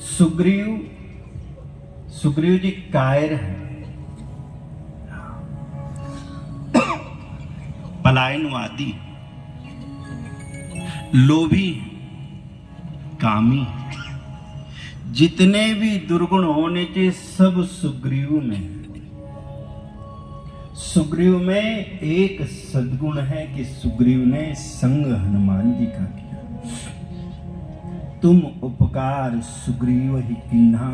सुग्रीव जी कायर हैं, पलायनवादी, लोभी, कामी, जितने भी दुर्गुण होने के सब सुग्रीव में। सुग्रीव में एक सद्गुण है कि सुग्रीव ने संग हनुमान जी का किया। तुम उपकार सुग्रीव ही कीन्हा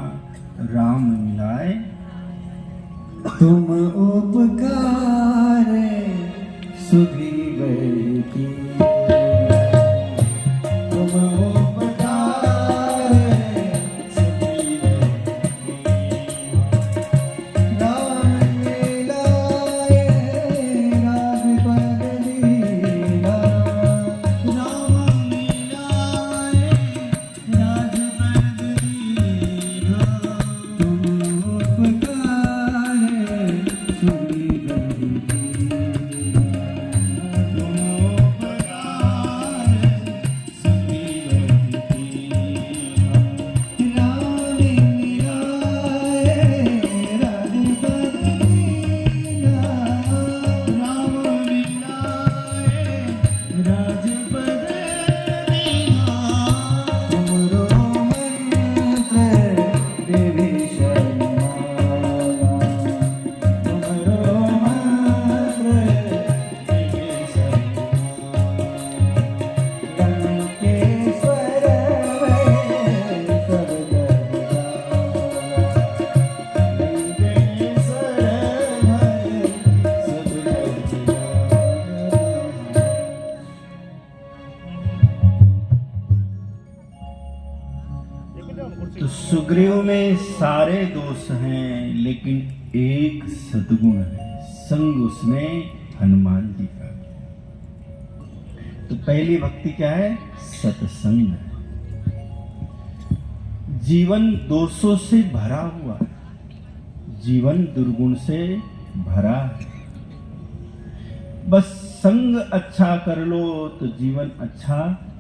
राम मिलाए। तुम उपकार सुग्रीव की, तुम उपकार सुग्रीव की, राम मिलाए राजपद लीला, राम मिलाए राजपद लीला। तुम उपकार सुग्रीव की, तो सुग्रीव में सारे दोष हैं, लेकिन एक सद्गुण है, संग उसने हनुमान जी का। तो पहली भक्ति क्या है? सत्संग है। जीवन दोषों से भरा हुआ है, जीवन दुर्गुण से भरा है। बस संग अच्छा कर लो तो जीवन अच्छा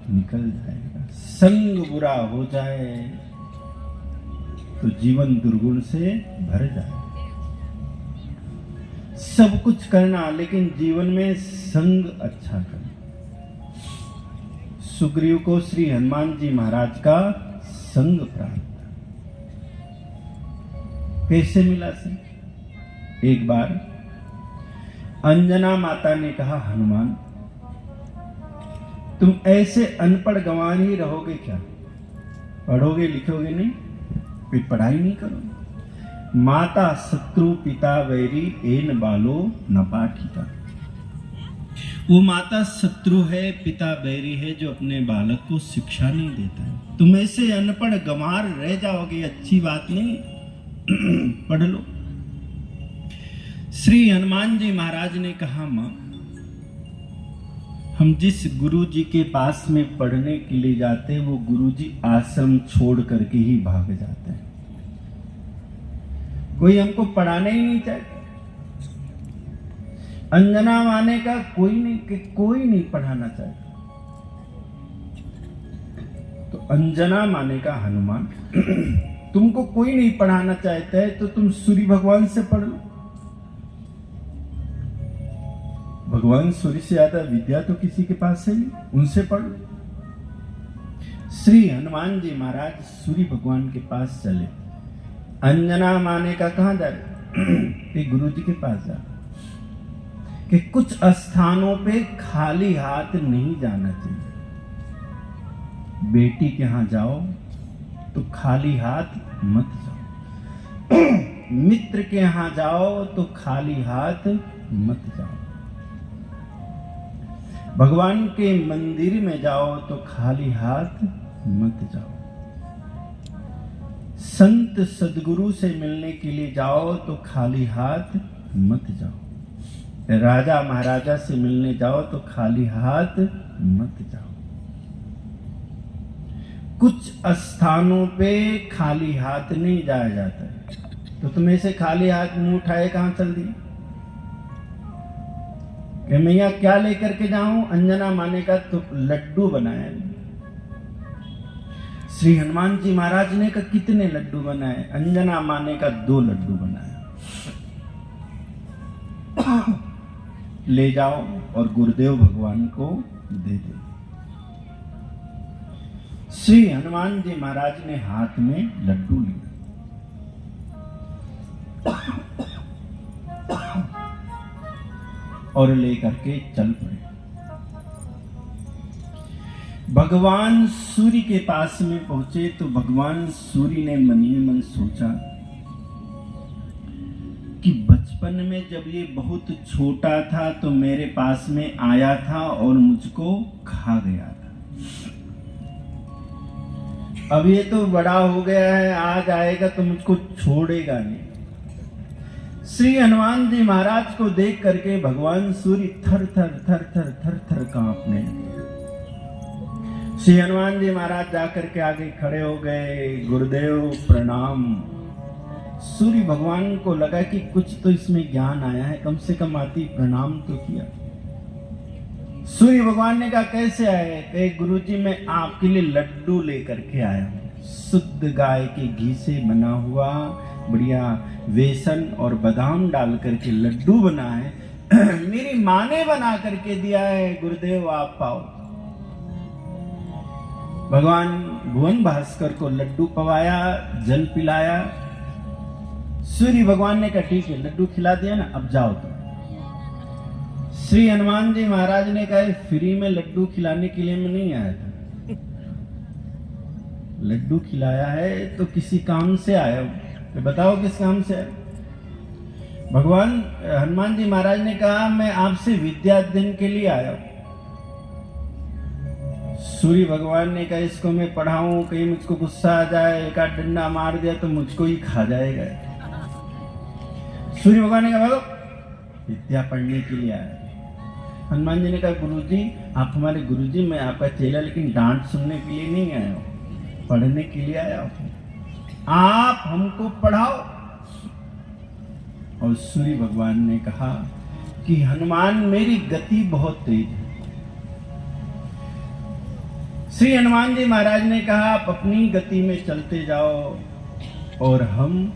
निकल जाएगा। संग बुरा हो जाए तो जीवन दुर्गुण से भर जाए। सब कुछ करना, लेकिन जीवन में संग अच्छा करना। सुग्रीव को श्री हनुमान जी महाराज का संग प्राप्त। कैसे मिला संग? एक बार अंजना माता ने कहा, हनुमान तुम ऐसे अनपढ़ गंवार ही रहोगे क्या? पढ़ोगे लिखोगे नहीं, कोई पढ़ाई नहीं करोगे। माता शत्रु पिता वैरी एन बालो न पाठिता। वो माता शत्रु है, पिता बैरी है, जो अपने बालक को शिक्षा नहीं देता है। तुम ऐसे अनपढ़ गंवार रह जाओगे, अच्छी बात नहीं। पढ़ लो। श्री हनुमान जी महाराज ने कहा, मां हम जिस गुरु जी के पास में पढ़ने के लिए जाते हैं, वो गुरु जी आश्रम छोड़ करके ही भाग जाते हैं। कोई हमको पढ़ाने ही नहीं चाहता। अंजना माने का कोई नहीं पढ़ाना चाहता। तो अंजना माने का हनुमान, तुमको कोई नहीं पढ़ाना चाहता है तो तुम सूर्य भगवान से पढ़ लो। भगवान सूर्य से ज्यादा विद्या तो किसी के पास है नहीं, उनसे पढ़ लो। श्री हनुमान जी महाराज सूर्य भगवान के पास चले। अंजना माने का कहां जा रहे? गुरु जी के पास जा। कि कुछ स्थानों पे खाली हाथ नहीं जाना चाहिए। बेटी के यहां जाओ तो खाली हाथ मत जाओ। मित्र के यहां जाओ तो खाली हाथ मत जाओ। भगवान के मंदिर में जाओ तो खाली हाथ मत जाओ। संत सदगुरु से मिलने के लिए जाओ तो खाली हाथ मत जाओ। राजा महाराजा से मिलने जाओ तो खाली हाथ मत जाओ। कुछ स्थानों पे खाली हाथ नहीं जाया जाता है। तो तुम ऐसे खाली हाथ मुंह उठाए कहां चल दी? कि मैया क्या लेकर के जाऊं? अंजना माने का तो लड्डू बनाया। श्री हनुमान जी महाराज ने का कितने लड्डू बनाए? अंजना माँ ने का 2 लड्डू बनाया। ले जाओ और गुरुदेव भगवान को दे दो। श्री हनुमान जी महाराज ने हाथ में लड्डू लिया और लेकर के चल पड़े। भगवान सूर्य के पास में पहुंचे तो भगवान सूर्य ने मन ही मन सोचा कि बचपन में जब ये बहुत छोटा था तो मेरे पास में आया था और मुझको खा गया था। अब ये तो बड़ा हो गया है, आज आएगा तो मुझको छोड़ेगा नहीं। श्री हनुमान जी महाराज को देख करके भगवान सूर्य थर थर कांपने लगे। श्री हनुमान जी महाराज जाकर के आगे खड़े हो गए, गुरुदेव प्रणाम। सूर्य भगवान को लगा कि कुछ तो इसमें ज्ञान आया है, कम से कम आती प्रणाम तो किया। सूर्य भगवान ने कहा कैसे आए? कहे गुरुजी मैं आपके लिए लड्डू लेकर के आया हूं, शुद्ध गाय के घी से बना हुआ बढ़िया बेसन और बादाम डाल करके लड्डू बना है। मेरी माँ ने बना करके दिया है, गुरुदेव आप पाओ। भगवान भुवन भास्कर को लड्डू पवाया, जल पिलाया। सूर्य भगवान ने कहा ठीक है, लड्डू खिला दिया ना, अब जाओ तो। श्री हनुमान जी महाराज ने कहा फ्री में लड्डू खिलाने के लिए मैं नहीं आया था, लड्डू खिलाया है तो किसी काम से आया हूं, तो बताओ किस काम से आया? भगवान हनुमान जी महाराज ने कहा मैं आपसे विद्या अध्ययन के लिए आया हूं। सूर्य भगवान ने कहा इसको मैं पढ़ाऊं, कहीं मुझको गुस्सा आ जाए, एक आध डंडा मार दिया तो मुझको ही खा जाएगा। सूर्य भगवान ने कहा विद्या पढ़ने के लिए आया। हनुमान जी ने कहा गुरुजी आप हमारे गुरुजी, मैं आपका चेला, लेकिन डांट सुनने के लिए नहीं आया हूं, पढ़ने के लिए आया हूं, आप हमको पढ़ाओ। और सूर्य भगवान ने कहा कि हनुमान मेरी गति बहुत तेज है। श्री हनुमान जी महाराज ने कहा आप अपनी गति में चलते जाओ और हम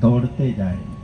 दौड़ते जाएं।